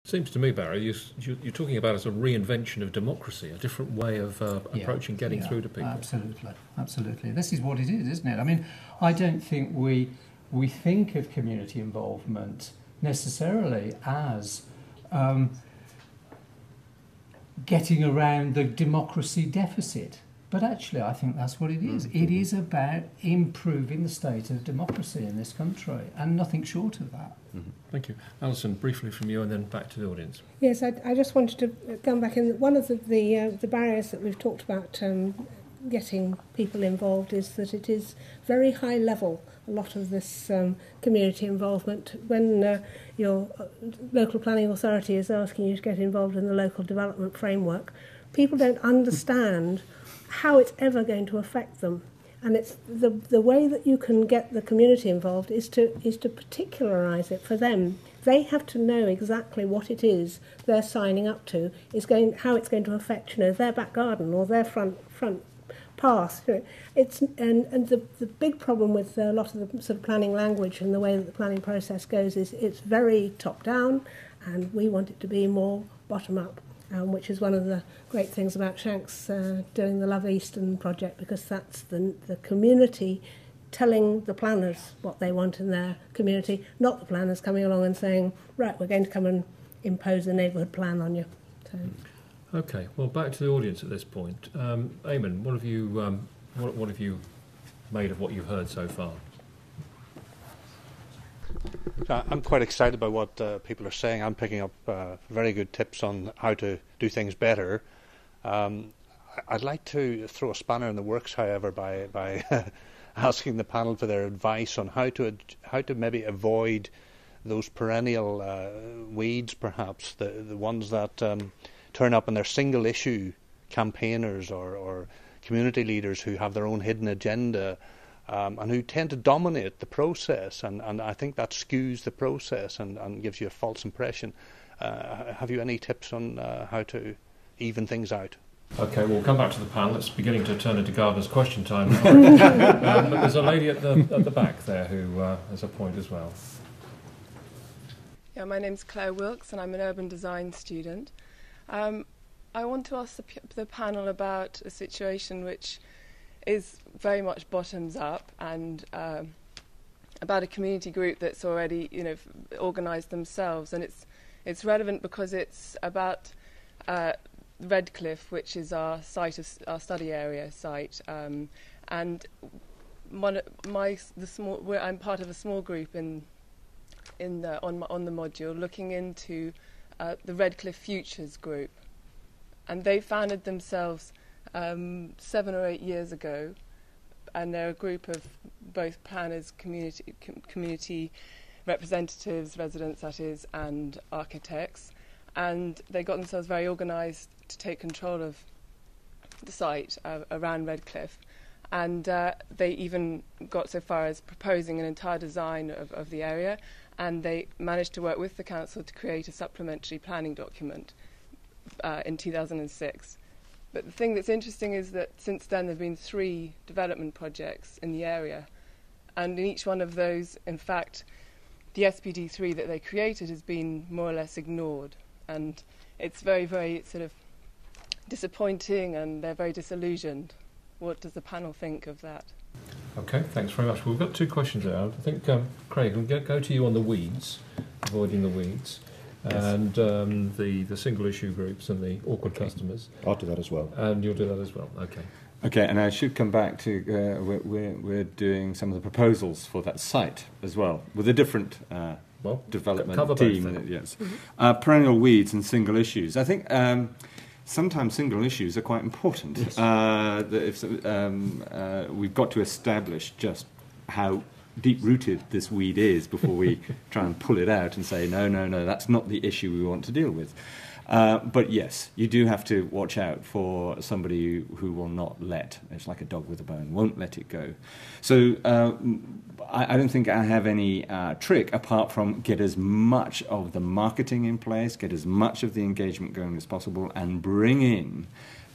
Seems to me, Barry, you're talking about as a reinvention of democracy, a different way of approaching getting through to people. Absolutely. This is what it is, isn't it? I mean, I don't think we think of community involvement necessarily as getting around the democracy deficit. But actually, I think that's what it is. It is about improving the state of democracy in this country, and nothing short of that. Mm-hmm. Thank you. Alison, briefly from you and then back to the audience. Yes, I just wanted to come back in. One of the barriers that we've talked about getting people involved is that it is very high level, a lot of this community involvement. When your local planning authority is asking you to get involved in the local development framework, people don't understand how it's ever going to affect them. And it's the way that you can get the community involved is to particularise it for them. They have to know exactly what it is they're signing up to, how it's going to affect, their back garden or their front path. It's and the big problem with a lot of the sort of planning language and the way that the planning process goes is it's very top down, and we want it to be more bottom up. Which is one of the great things about Shanks doing the Love Easton project, because that's the community telling the planners what they want in their community, not the planners coming along and saying, right, we're going to come and impose a neighbourhood plan on you. So. Okay, well, back to the audience at this point. Eamon, what have you made of what you've heard so far? I'm quite excited by what people are saying. I'm picking up very good tips on how to do things better. I'd like to throw a spanner in the works, however, by asking the panel for their advice on how to maybe avoid those perennial weeds, perhaps, the ones that turn up and they're single issue campaigners or community leaders who have their own hidden agenda. And who tend to dominate the process, and I think that skews the process and gives you a false impression. Have you any tips on how to even things out? Okay, we'll come back to the panel. It's beginning to turn into Gardener's Question Time now. But there's a lady at the back there who has a point as well. Yeah, my name's Claire Wilkes and I'm an urban design student. I want to ask the panel about a situation which is very much bottoms up, and about a community group that's already, organised themselves, and it's relevant because it's about Redcliffe, which is our study area site, and I'm part of a small group on the module looking into the Redcliffe Futures group, and they founded themselves 7 or 8 years ago, and they're a group of both planners, community representatives, residents that is, and architects, and they got themselves very organised to take control of the site around Redcliffe, and they even got so far as proposing an entire design of the area, and they managed to work with the council to create a supplementary planning document in 2006. But the thing that's interesting is that since then there have been 3 development projects in the area, and in each one of those, in fact, the SPD3 that they created has been more or less ignored, and it's very, very sort of disappointing, and they're very disillusioned. What does the panel think of that? Okay, thanks very much. We've got 2 questions there. I think, Craig, we'll go to you on the weeds, avoiding the weeds. Yes. And the single issue groups and the awkward customers. I'll do that as well. And you'll do that as well. Okay. Okay, and I should come back to we're doing some of the proposals for that site as well with a different development team. Yes, perennial weeds and single issues. I think sometimes single issues are quite important. Yes. We've got to establish just how deep-rooted this weed is before we try and pull it out and say, no, that's not the issue we want to deal with. But yes, you do have to watch out for somebody who will not it's like a dog with a bone, won't let it go. So I don't think I have any trick apart from get as much of the marketing in place, get as much of the engagement going as possible, and bring in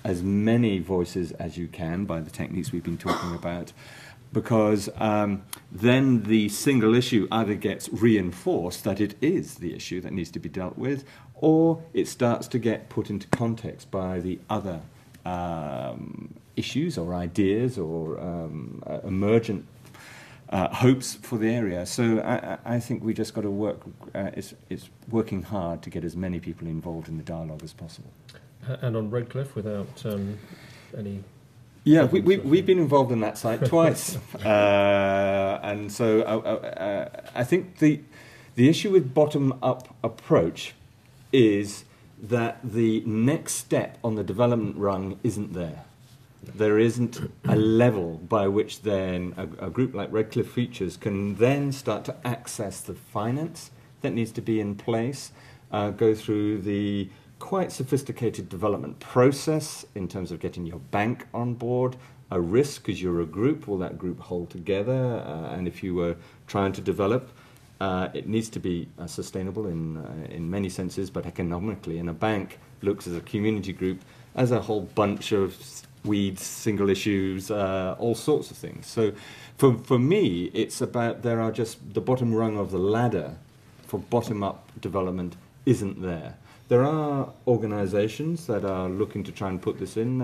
as many voices as you can by the techniques we've been talking about. because then the single issue either gets reinforced that it is the issue that needs to be dealt with, or it starts to get put into context by the other issues or ideas or emergent hopes for the area. So I think we just got to work, it's working hard to get as many people involved in the dialogue as possible. And on Redcliffe, without any... Yeah, we've been involved in that site twice. And so I think the issue with bottom-up approach is that the next step on the development rung isn't there. There isn't a level by which then a group like Redcliffe Features can then start to access the finance that needs to be in place, go through the quite sophisticated development process in terms of getting your bank on board, a risk because you're a group, will that group hold together? And if you were trying to develop, it needs to be sustainable in many senses, but economically. And a bank looks as a community group as a whole bunch of weeds, single issues, all sorts of things. So for me, it's about there are just the bottom rung of the ladder for bottom-up development isn't there. There are organisations that are looking to try and put this in.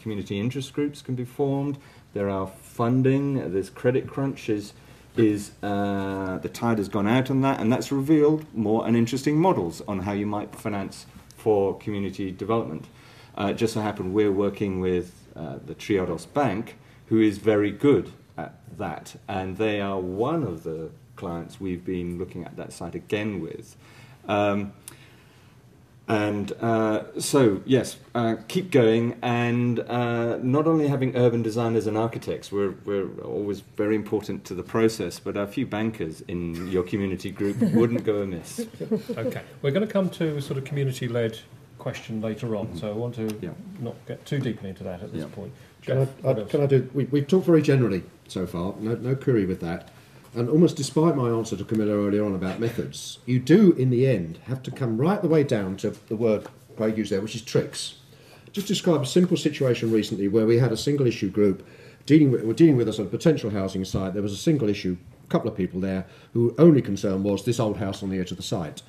Community interest groups can be formed. There are funding. There's credit crunch. The tide has gone out on that, and that's revealed more and interesting models on how you might finance for community development. It just so happened we're working with the Triodos Bank, who is very good at that, and they are one of the clients we've been looking at that site again with. So, yes, keep going, and not only having urban designers and architects, we're always very important to the process, but a few bankers in your community group wouldn't go amiss. Okay, we're going to come to a sort of community-led question later on, so I want to not get too deeply into that at this point. Jeff, we've talked very generally so far, no query with that. And almost despite my answer to Camilla earlier on about methods, you do, in the end, have to come right the way down to the word Craig used there, which is tricks. Just describe a simple situation recently where we had a single-issue group dealing with us on a potential housing site. There was a single issue, a couple of people there, whose only concern was this old house on the edge of the site.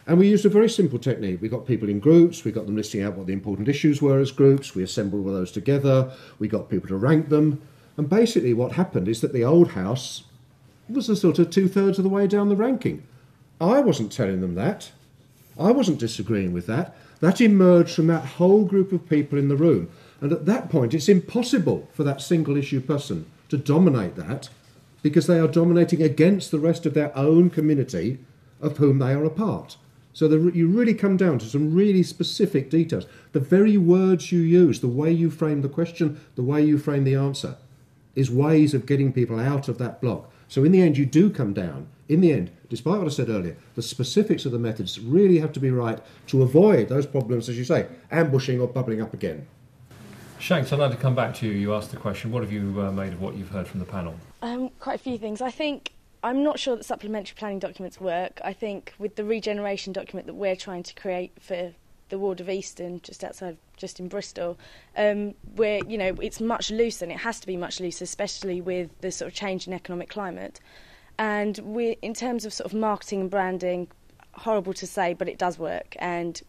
And we used a very simple technique. We got people in groups, we got them listing out what the important issues were as groups, we assembled all those together, we got people to rank them, and basically what happened is that the old house was a sort of 2/3 of the way down the ranking. I wasn't telling them that. I wasn't disagreeing with that. That emerged from that whole group of people in the room. And at that point, it's impossible for that single issue person to dominate that because they are dominating against the rest of their own community of whom they are a part. So you really come down to some really specific details. The very words you use, the way you frame the question, the way you frame the answer, is ways of getting people out of that block. So in the end, you do come down. In the end, despite what I said earlier, the specifics of the methods really have to be right to avoid those problems, as you say, ambushing or bubbling up again. Shanks, I'd like to come back to you. You asked the question, what have you made of what you've heard from the panel? Quite a few things. I'm not sure that supplementary planning documents work. I think with the regeneration document that we're trying to create for the ward of Easton, just in Bristol, where it's much looser, and it has to be much looser, especially with the sort of change in economic climate. And in terms of sort of marketing and branding, horrible to say, but it does work, and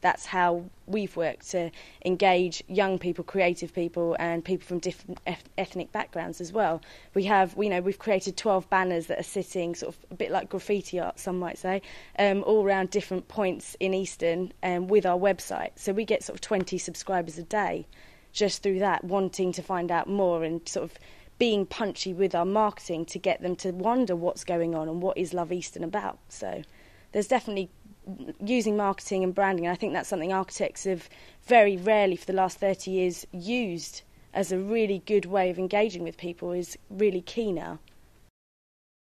that's how we've worked to engage young people, creative people, and people from different ethnic backgrounds as well. We've created 12 banners that are sitting sort of a bit like graffiti art, some might say, all around different points in Easton, with our website. So we get sort of 20 subscribers a day just through that, wanting to find out more and sort of being punchy with our marketing to get them to wonder what's going on and what is Love Easton about. So there's definitely using marketing and branding, and I think that's something architects have very rarely for the last 30 years used as a really good way of engaging with people, is really key now.